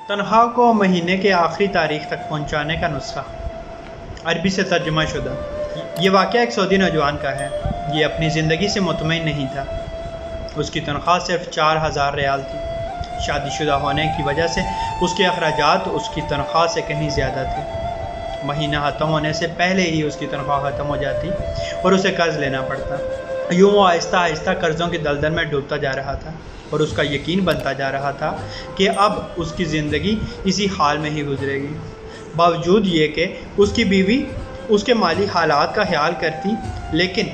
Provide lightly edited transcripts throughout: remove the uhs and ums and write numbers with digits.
तनख्वाह को महीने के आखिरी तारीख तक पहुंचाने का नुस्खा। अरबी से तर्जुमा शुदा। ये वाक़या एक सऊदी नौजवान का है। ये अपनी ज़िंदगी से मुतमईन नहीं था। उसकी तनख्वाह सिर्फ 4000 रियाल थी। शादीशुदा होने की वजह से उसके अखराजात उसकी तनख्वाह से कहीं ज़्यादा थे। महीना ख़त्म होने से पहले ही उसकी तनख्वाह ख़त्म हो जाती और उसे कर्ज़ लेना पड़ता। यूँ वो आहिस्ता आहिस्ता कर्ज़ों की दलदल में डूबता जा रहा था और उसका यकीन बनता जा रहा था कि अब उसकी ज़िंदगी इसी हाल में ही गुजरेगी। बावजूद ये कि उसकी बीवी उसके माली हालात का ख्याल करती, लेकिन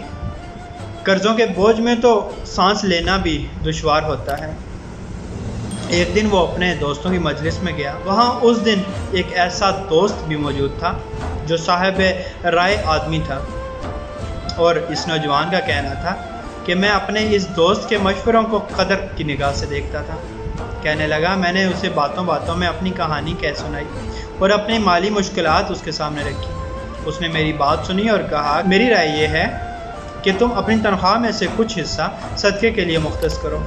कर्ज़ों के बोझ में तो सांस लेना भी दुश्वार होता है। एक दिन वो अपने दोस्तों की मजलिस में गया। वहाँ उस दिन एक ऐसा दोस्त भी मौजूद था जो साहिब राय आदमी था और इस नौजवान का कहना था कि मैं अपने इस दोस्त के मशवरों को कदर की निगाह से देखता था। कहने लगा, मैंने उसे बातों बातों में अपनी कहानी कह सुनाई और अपनी माली मुश्किलात उसके सामने रखी। उसने मेरी बात सुनी और कहा, मेरी राय ये है कि तुम अपनी तनख्वाह में से कुछ हिस्सा सदक़े के लिए मुख्तस करो।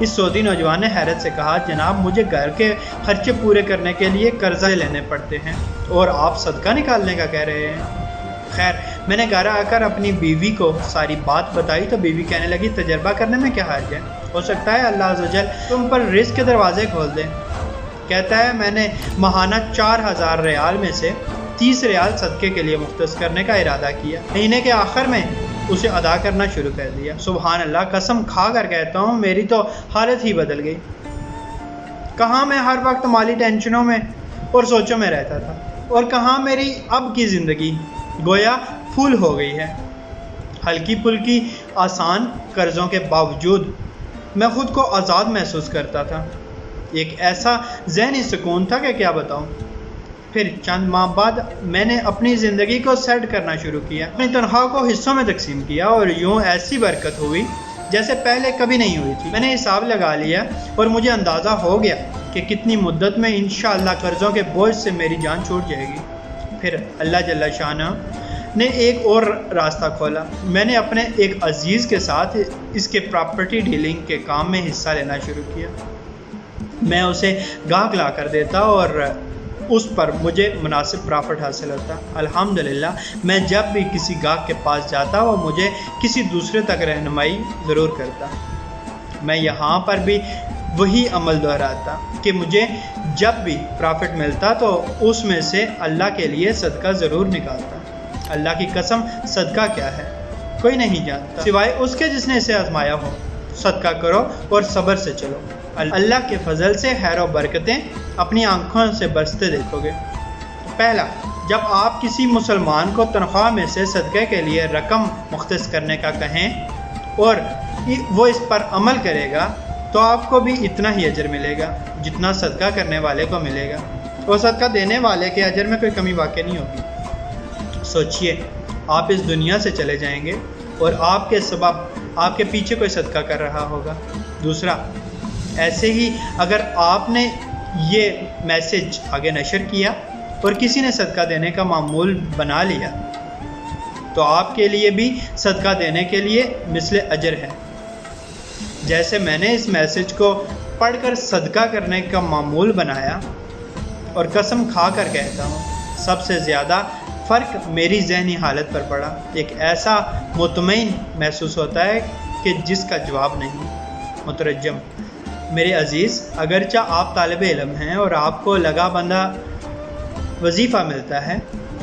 इस सऊदी नौजवान ने हैरत से कहा, जनाब मुझे घर के खर्चे पूरे करने के लिए कर्जा लेने पड़ते हैं और आप सदका निकालने का कह रहे हैं। खैर, मैंने घर आकर अपनी बीवी को सारी बात बताई तो बीवी कहने लगी, तजर्बा करने में क्या हर्ज है, हो सकता है अल्लाह अज़्ज़ व जल तुम पर रिज़्क़ के दरवाज़े खोल दें। कहता है, मैंने माहाना 4000 रियाल में से 30 रियाल सदक़े के लिए मुख्तस करने का इरादा किया। महीने के आखिर में उसे अदा करना शुरू कर दिया। सुबहान अल्लाह, कसम खा कर कहता हूँ मेरी तो हालत ही बदल गई। कहाँ मैं हर वक्त माली टेंशनों में और सोचों में रहता था और कहाँ मेरी अब की ज़िंदगी गोया फूल हो गई है। हल्की फुल्की आसान कर्ज़ों के बावजूद मैं ख़ुद को आज़ाद महसूस करता था। एक ऐसा ज़हनी सुकून था कि क्या बताऊँ। फिर चंद माह बाद मैंने अपनी ज़िंदगी को सेट करना शुरू किया। अपनी तनख्वाह को हिस्सों में तकसीम किया और यूँ ऐसी बरकत हुई जैसे पहले कभी नहीं हुई थी। मैंने हिसाब लगा लिया और मुझे अंदाज़ा हो गया कि कितनी मुद्दत में इंशाअल्लाह कर्ज़ों के बोझ से मेरी जान छूट जाएगी। फिर अल्लाह जल्ला शाह ने एक और रास्ता खोला। मैंने अपने एक अजीज़ के साथ इसके प्रॉपर्टी डीलिंग के काम में हिस्सा लेना शुरू किया। मैं उसे गाहक ला कर देता और उस पर मुझे मुनासिब प्रॉफिट हासिल होता। अल्हम्दुलिल्लाह, मैं जब भी किसी गाहक के पास जाता वो मुझे किसी दूसरे तक रहनुमाई ज़रूर करता। मैं यहाँ पर भी वही अमल दोहराता कि मुझे जब भी प्रॉफिट मिलता तो उसमें से अल्लाह के लिए सदका ज़रूर निकालता। अल्लाह की कसम, सदका क्या है कोई नहीं जानता सिवाय उसके जिसने इसे आजमाया हो। सदका करो और सब्र से चलो। अल्लाह के फजल से खैर और बरकतें अपनी आंखों से बरसते देखोगे। पहला, जब आप किसी मुसलमान को तनख्वाह में से सदक़े के लिए रकम मुख्तस करने का कहें और वो इस पर अमल करेगा तो आपको भी इतना ही अजर मिलेगा जितना सदका करने वाले को मिलेगा और सदका देने वाले के अजर में कोई कमी वाक़ई नहीं होगी। सोचिए, आप इस दुनिया से चले जाएंगे और आपके सबब आपके पीछे कोई सदका कर रहा होगा। दूसरा, ऐसे ही अगर आपने ये मैसेज आगे नशर किया और किसी ने सदका देने का मामूल बना लिया तो आपके लिए भी सदका देने के लिए मिसले अजर है। जैसे मैंने इस मैसेज को पढ़कर सदका करने का मामूल बनाया और कसम खा कर कहता हूँ, सबसे ज़्यादा फ़र्क मेरी ज़हनी हालत पर पड़ा। एक ऐसा मुतमईन महसूस होता है कि जिसका जवाब नहीं। मुतरज्जम, मेरे अज़ीज़, अगरचा आप तालिब इल्म हैं और आपको लगा बंदा वजीफ़ा मिलता है,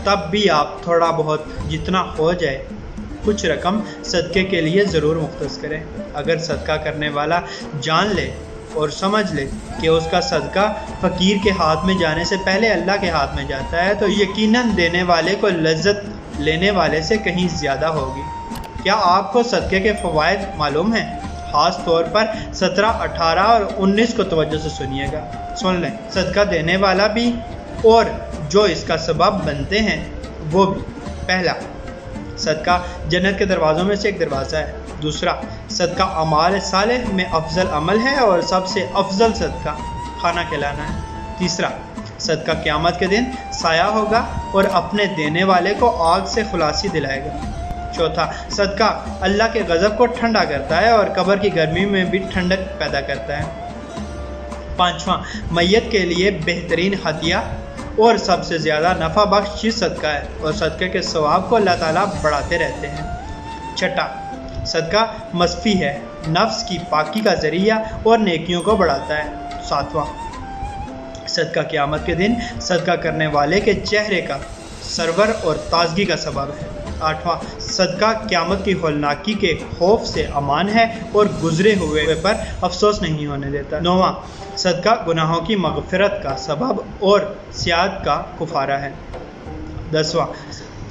तब भी आप थोड़ा बहुत जितना हो जाए कुछ रकम सदक़े के लिए ज़रूर मुख्तस करें। अगर सदका करने वाला जान ले और समझ ले कि उसका सदका फ़कीर के हाथ में जाने से पहले अल्लाह के हाथ में जाता है तो यकीनन देने वाले को लज्जत लेने वाले से कहीं ज़्यादा होगी। क्या आपको सदक़े के फ़वाइद मालूम हैं? ख़ास तौर पर 17, 18 और 19 को तवज्जो से सुनिएगा। सुन लें, सदका देने वाला भी और जो इसका सबब बनते हैं वो भी। पहला, सदका जन्नत के दरवाज़ों में से एक दरवाज़ा है। दूसरा, सदका अमाल सालेह में अफजल अमल है और सबसे अफजल सदका खाना खिलाना है। तीसरा, सदका क़यामत के दिन साया होगा और अपने देने वाले को आग से खुलासी दिलाएगा। चौथा, सदका अल्लाह के गज़ब को ठंडा करता है और कब्र की गर्मी में भी ठंडक पैदा करता है। पांचवा, मैयत के लिए बेहतरीन हदिया और सबसे ज़्यादा नफ़ा बख्श चीज़ सदका है और सदक़े के सवाब को अल्लाह ताला बढ़ाते रहते हैं। छठा, सदका मस्फी है, नफ्स की पाकी का ज़रिया और नेकियों को बढ़ाता है। सातवां, सदका क़यामत के दिन सदका करने वाले के चेहरे का सरवर और ताजगी का सबब है। आठवां, सदका क़यामत की होलनाकी के खौफ से अमान है और गुजरे हुए पर अफसोस नहीं होने देता। नौवां, सदका गुनाहों की मग़फ़िरत का सबब और सियाद का कुफारा है। दसवां,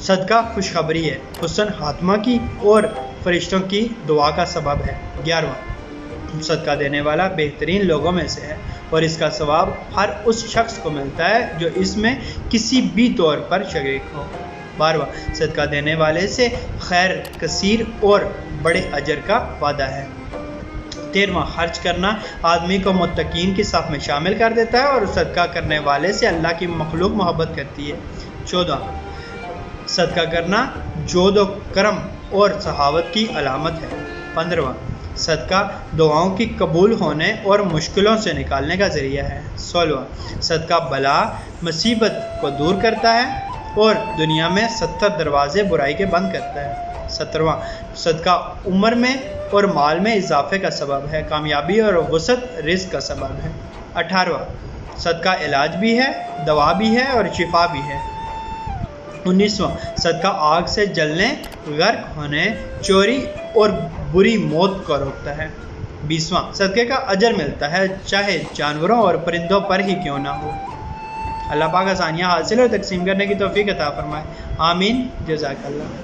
सदका खुशखबरी है, हुस्न खात्मा की और फरिश्तों की दुआ का सबब है। 11वां, सदका देने वाला बेहतरीन लोगों में से है और इसका सवाब हर उस शख्स को मिलता है जो इसमें किसी भी तौर पर शरीक हो। 12वां, सदका देने वाले से खैर कसीर और बड़े अजर का वादा है। 13वां, खर्च करना आदमी को मुत्तकीन की साफ में शामिल कर देता है और सदका करने वाले से अल्लाह की मखलूक मोहब्बत करती है। 14वां, सदका करना जोद व करम और सहावत की अलामत है। 15वां, सदका दुआओं की कबूल होने और मुश्किलों से निकालने का ज़रिया है। 16वां, सदका बला मुसीबत को दूर करता है और दुनिया में 70 दरवाजे बुराई के बंद करता है। 17वां, सदका उम्र में और माल में इजाफे का सबब है, कामयाबी और वसअत रिज़्क़ का सबब है। 18वां, सदका इलाज भी है, दवा भी है और शिफा भी है। 19वां, सदका आग से जलने, गर्क होने, चोरी और बुरी मौत को रोकता है। 20वां, सदक़े का अजर मिलता है चाहे जानवरों और परिंदों पर ही क्यों ना हो। अल्लाह पाक आसानियाँ हासिल और तकसीम करने की तौफीक अता फरमाए। आमीन। जज़ाकल्लाह।